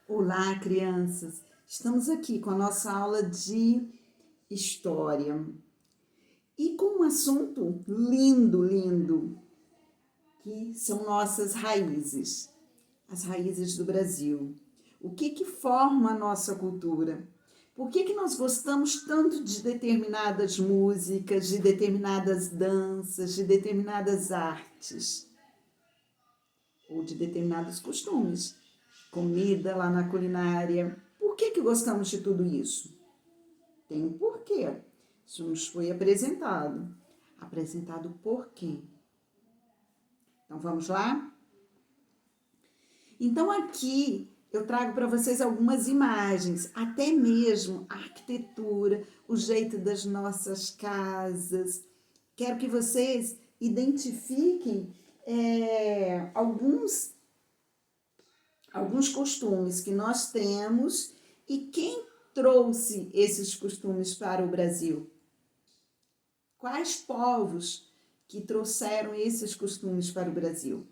Olá, crianças! Estamos aqui com a nossa aula de História e com um assunto lindo, lindo, que são nossas raízes, as raízes do Brasil. O que forma a nossa cultura? Por que nós gostamos tanto de determinadas músicas, de determinadas danças, de determinadas artes? Ou de determinados costumes? Comida lá na culinária. Por que gostamos de tudo isso? Tem um porquê. Isso nos foi apresentado. Apresentado por quem? Então vamos lá? Então aqui eu trago para vocês algumas imagens, até mesmo a arquitetura, o jeito das nossas casas. Quero que vocês identifiquem alguns costumes que nós temos e quem trouxe esses costumes para o Brasil. Quais povos que trouxeram esses costumes para o Brasil?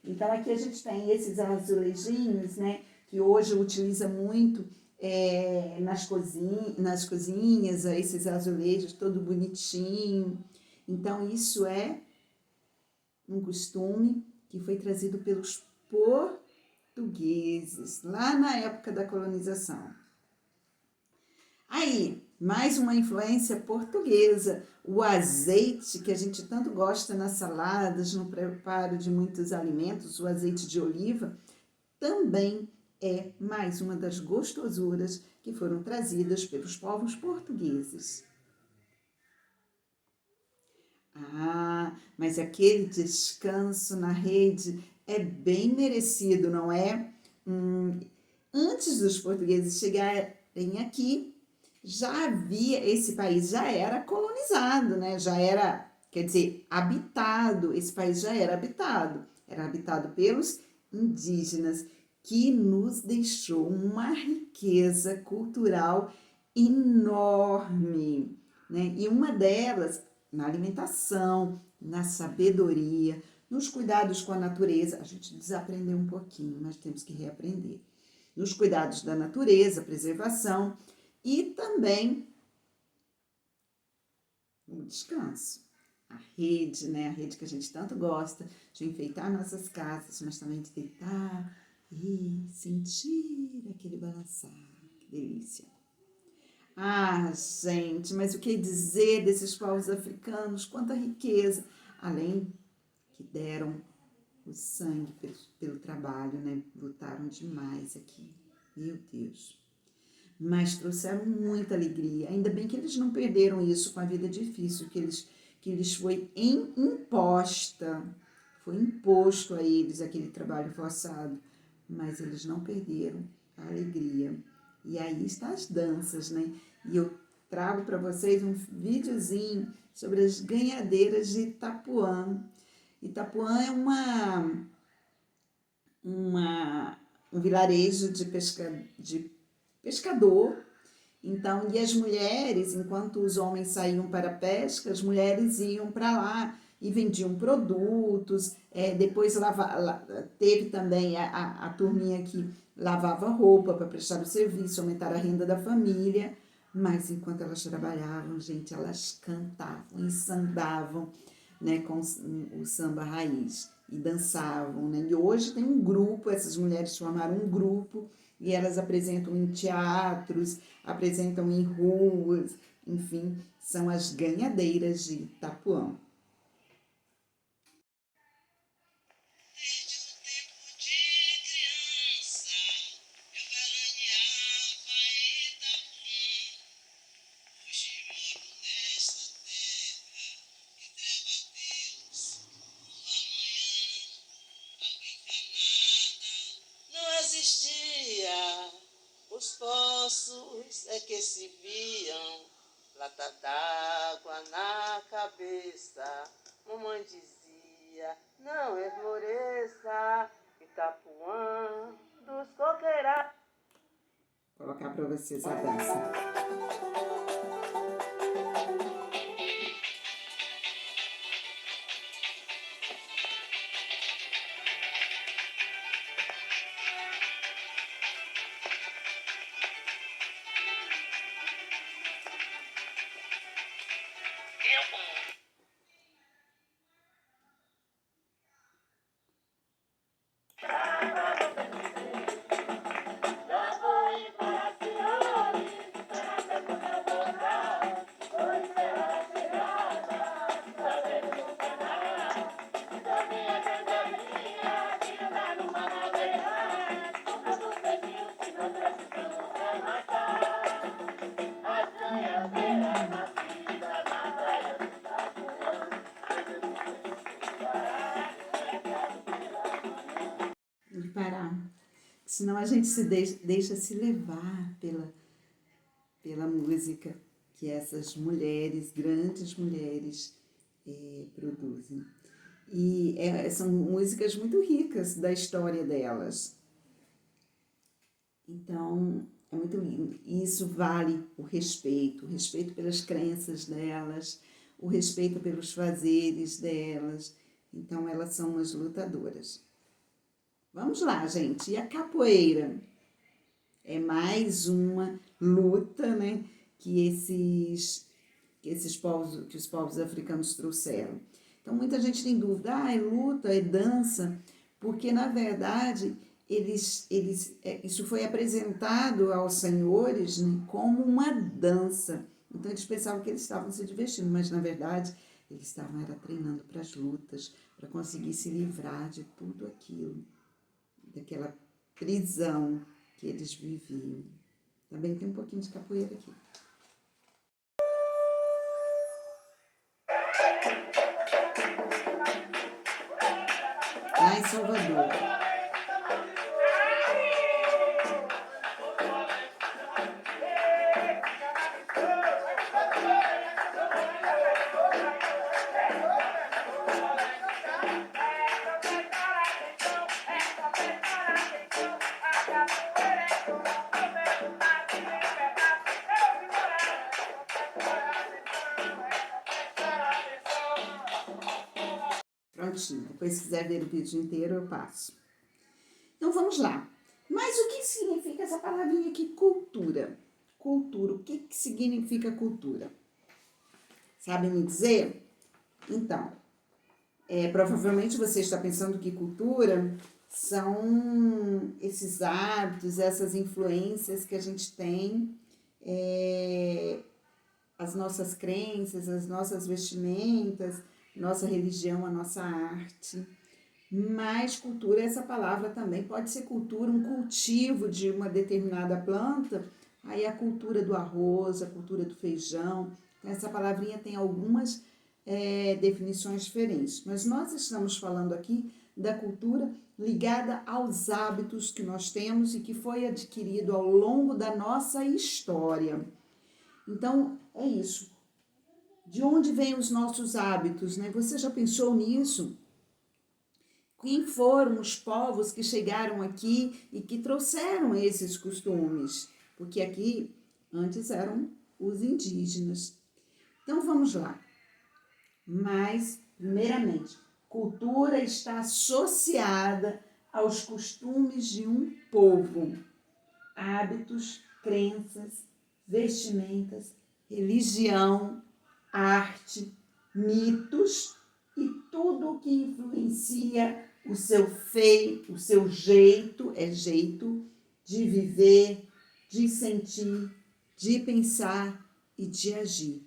Então, aqui a gente tem esses azulejinhos, né, que hoje utiliza muito nas cozinhas, esses azulejos todo bonitinho. Então, isso é um costume que foi trazido pelos portugueses, lá na época da colonização. Aí, mais uma influência portuguesa, o azeite, que a gente tanto gosta nas saladas, no preparo de muitos alimentos, o azeite de oliva, também é mais uma das gostosuras que foram trazidas pelos povos portugueses. Ah, mas aquele descanso na rede é bem merecido, não é? Antes dos portugueses chegarem aqui, já havia, esse país já era colonizado, né? Já era, quer dizer, habitado, esse país já era habitado pelos indígenas, que nos deixou uma riqueza cultural enorme, né? E uma delas, na alimentação, na sabedoria, nos cuidados com a natureza, a gente desaprendeu um pouquinho, mas temos que reaprender. Nos cuidados da natureza, preservação e também o descanso. A rede, né? A rede que a gente tanto gosta de enfeitar nossas casas, mas também de deitar e sentir aquele balançar. Que delícia. Ah, gente, mas o que dizer desses povos africanos? Quanta riqueza! Além que deram o sangue pelo trabalho, né? Lutaram demais aqui. Meu Deus. Mas trouxeram muita alegria. Ainda bem que eles não perderam isso com a vida difícil, que eles foi imposta, foi imposto a eles aquele trabalho forçado, mas eles não perderam a alegria. E aí está as danças, né? E eu trago para vocês um videozinho sobre as ganhadeiras de Itapuã. Itapuã é um vilarejo de pescador. Então, e as mulheres, enquanto os homens saíam para a pesca, as mulheres iam para lá e vendiam produtos. Depois teve também a turminha que lavava roupa para prestar o serviço, aumentar a renda da família. Mas enquanto elas trabalhavam, gente, elas cantavam e sambavam, né, com o samba raiz e dançavam, né? E hoje tem um grupo, essas mulheres formaram um grupo e elas apresentam em teatros, apresentam em ruas, enfim, são as ganhadeiras de Itapuã. Não existia, os poços é que se viam, lata d'água na cabeça. Mamãe dizia, não esmoreça, Itapuã dos coqueirais. Vou colocar para vocês a dança. De parar. Senão a gente se deixa se levar pela música que essas mulheres, grandes mulheres, produzem. E são músicas muito ricas da história delas. Então, é muito lindo. E isso vale o respeito pelas crenças delas, o respeito pelos fazeres delas. Então, elas são umas lutadoras. Vamos lá, gente. E a capoeira? É mais uma luta, né, que os povos africanos trouxeram. Então, muita gente tem dúvida, é luta, é dança, porque, na verdade, isso foi apresentado aos senhores, né, como uma dança. Então, eles pensavam que eles estavam se divertindo, mas, na verdade, eles estavam treinando para as lutas, para conseguir se livrar de tudo aquilo, daquela prisão que eles viviam. Também tem um pouquinho de capoeira aqui. Lá em Salvador. Prontinho, depois se quiser ver o vídeo inteiro eu passo. Então vamos lá. Mas o que significa essa palavrinha aqui, cultura? Cultura, o que significa cultura? Sabe me dizer? Então, provavelmente você está pensando que cultura são esses hábitos, essas influências que a gente tem, as nossas crenças, as nossas vestimentas, nossa religião, a nossa arte. Mas cultura, essa palavra também pode ser cultura, um cultivo de uma determinada planta, aí a cultura do arroz, a cultura do feijão. Essa palavrinha tem algumas definições diferentes, mas nós estamos falando aqui da cultura ligada aos hábitos que nós temos e que foi adquirido ao longo da nossa história. Então, é isso. De onde vêm os nossos hábitos, né? Você já pensou nisso? Quem foram os povos que chegaram aqui e que trouxeram esses costumes? Porque aqui antes eram os indígenas. Então vamos lá. Mas, primeiramente, cultura está associada aos costumes de um povo. Hábitos, crenças, vestimentas, religião, arte, mitos e tudo o que influencia o seu jeito de viver, de sentir, de pensar e de agir.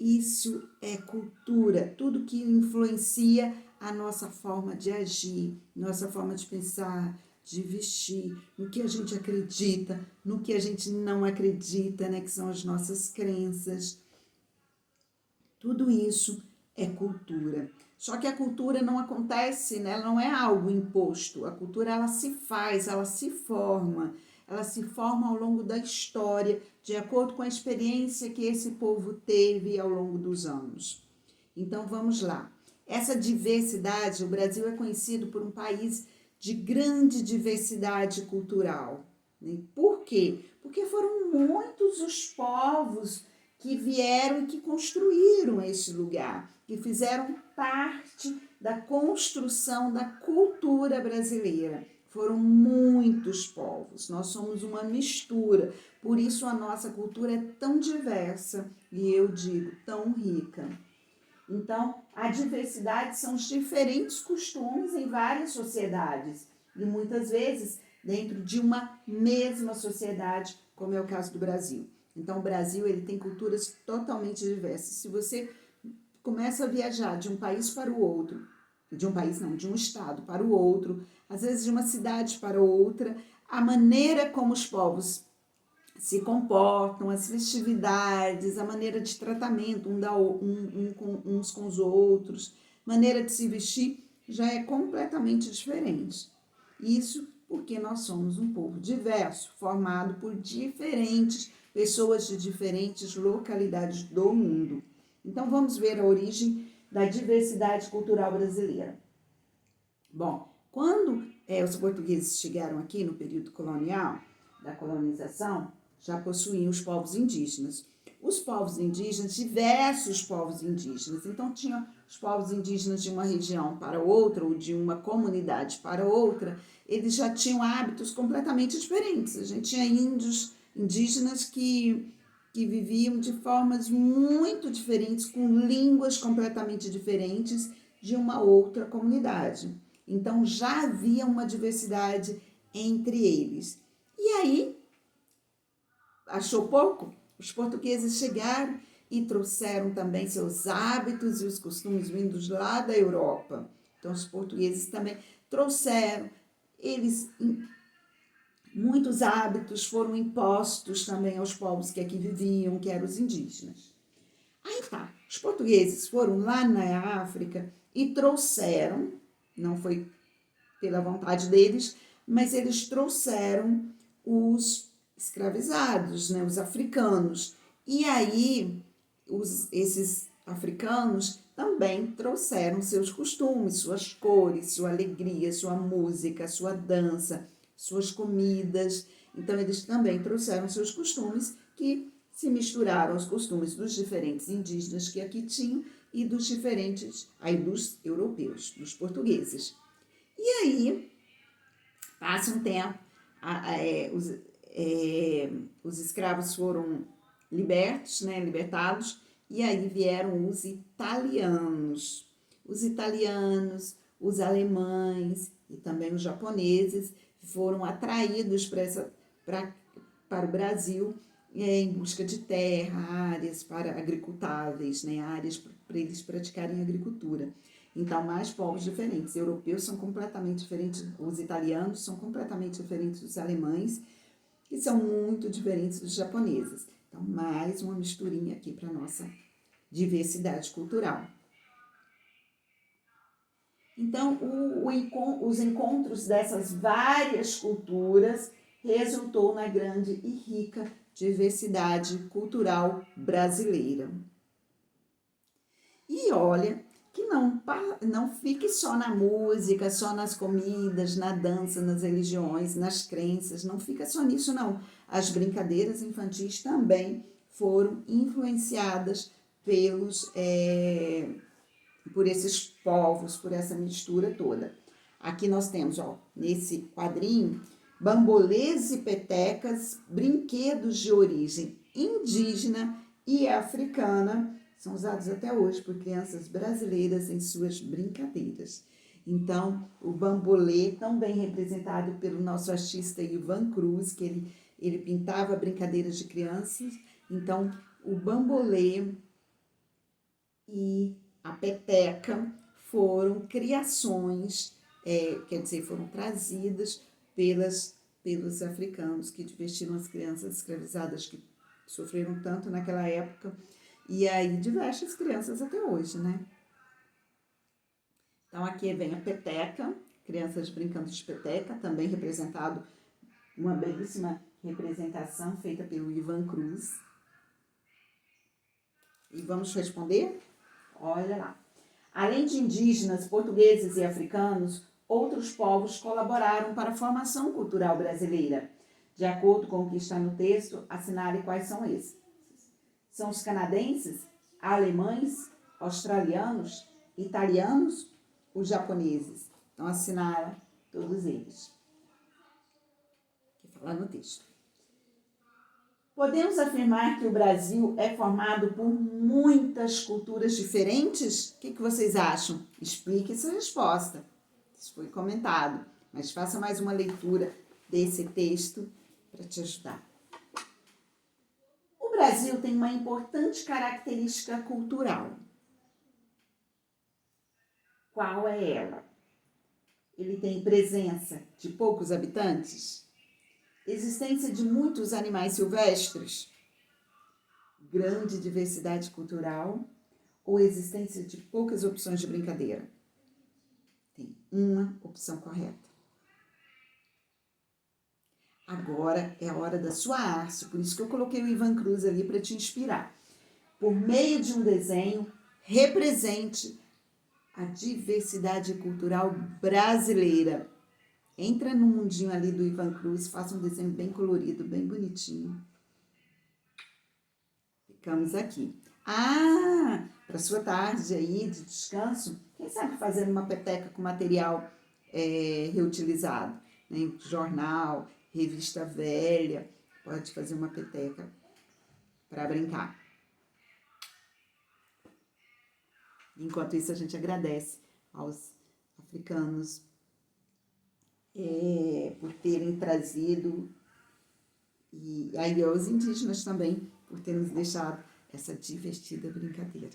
Isso é cultura, tudo que influencia a nossa forma de agir, nossa forma de pensar, de vestir, no que a gente acredita, no que a gente não acredita, né, que são as nossas crenças. Tudo isso é cultura. Só que a cultura não acontece, né? Ela não é algo imposto. A cultura, ela se faz, ela se forma ao longo da história, de acordo com a experiência que esse povo teve ao longo dos anos. Então, vamos lá. Essa diversidade, o Brasil é conhecido por um país de grande diversidade cultural. Né? Por quê? Porque foram muitos os povos que vieram e que construíram esse lugar, que fizeram parte da construção da cultura brasileira. Foram muitos povos, nós somos uma mistura, por isso a nossa cultura é tão diversa e eu digo tão rica. Então, a diversidade são os diferentes costumes em várias sociedades e muitas vezes dentro de uma mesma sociedade, como é o caso do Brasil. Então, o Brasil ele tem culturas totalmente diversas. Se você começa a viajar de um país para o outro, de um país não, de um estado para o outro, às vezes de uma cidade para outra, a maneira como os povos se comportam, as festividades, a maneira de tratamento uns com os outros, maneira de se vestir, já é completamente diferente. Isso porque nós somos um povo diverso, formado por diferentes pessoas de diferentes localidades do mundo. Então vamos ver a origem da diversidade cultural brasileira. Bom, quando os portugueses chegaram aqui no período colonial, da colonização, já possuíam os povos indígenas. Os povos indígenas, diversos povos indígenas. Então, tinha os povos indígenas de uma região para outra, ou de uma comunidade para outra, eles já tinham hábitos completamente diferentes. A gente tinha índios indígenas que viviam de formas muito diferentes, com línguas completamente diferentes de uma outra comunidade. Então, já havia uma diversidade entre eles. E aí, achou pouco? Os portugueses chegaram e trouxeram também seus hábitos e os costumes vindos lá da Europa. Então, os portugueses também trouxeram, muitos hábitos foram impostos também aos povos que aqui viviam, que eram os indígenas. Aí tá, os portugueses foram lá na África e trouxeram, não foi pela vontade deles, mas eles trouxeram os escravizados, né, os africanos. E aí, esses africanos também trouxeram seus costumes, suas cores, sua alegria, sua música, sua dança, suas comidas. Então, eles também trouxeram seus costumes que se misturaram aos costumes dos diferentes indígenas que aqui tinham e dos diferentes, aí dos europeus, dos portugueses. E aí, passa um tempo, os escravos foram libertados, e aí vieram os italianos. Os italianos, os alemães e também os japoneses foram atraídos para o Brasil em busca de terra, áreas para agricultáveis, né, áreas para eles praticarem agricultura. Então, mais povos diferentes. Os europeus são completamente diferentes, os italianos são completamente diferentes dos alemães, que são muito diferentes dos japoneses. Então, mais uma misturinha aqui para a nossa diversidade cultural. Então, os encontros dessas várias culturas resultou na grande e rica diversidade cultural brasileira. E olha, que não fique só na música, só nas comidas, na dança, nas religiões, nas crenças, não fica só nisso não. As brincadeiras infantis também foram influenciadas por esses povos, por essa mistura toda. Aqui nós temos, nesse quadrinho, bambolês e petecas, brinquedos de origem indígena e africana, são usados até hoje por crianças brasileiras em suas brincadeiras. Então, o bambolê, tão bem representado pelo nosso artista Ivan Cruz, que ele pintava brincadeiras de crianças. Então, o bambolê e a peteca foram criações, foram trazidas pelos africanos que divertiram as crianças escravizadas que sofreram tanto naquela época, e aí diversas crianças até hoje, né? Então aqui vem a peteca, crianças brincando de peteca, também representado, uma belíssima representação feita pelo Ivan Cruz. E vamos responder? Olha lá. Além de indígenas, portugueses e africanos, outros povos colaboraram para a formação cultural brasileira. De acordo com o que está no texto, assinale quais são esses. São os canadenses, alemães, australianos, italianos, os japoneses. Então, assinaram todos eles. Que fala no texto. Podemos afirmar que o Brasil é formado por muitas culturas diferentes? O que vocês acham? Explique essa resposta. Isso foi comentado, mas faça mais uma leitura desse texto para te ajudar. O Brasil tem uma importante característica cultural. Qual é ela? Ele tem presença de poucos habitantes, existência de muitos animais silvestres, grande diversidade cultural ou existência de poucas opções de brincadeira? Tem uma opção correta. Agora é a hora da sua arte, por isso que eu coloquei o Ivan Cruz ali para te inspirar. Por meio de um desenho, represente a diversidade cultural brasileira. Entra no mundinho ali do Ivan Cruz, faça um desenho bem colorido, bem bonitinho. Ficamos aqui. Para sua tarde aí de descanso, quem sabe fazer uma peteca com material reutilizado, né? Jornal, revista velha, pode fazer uma peteca para brincar. Enquanto isso, a gente agradece aos africanos por terem trazido, e aí aos indígenas também, por terem nos deixado essa divertida brincadeira.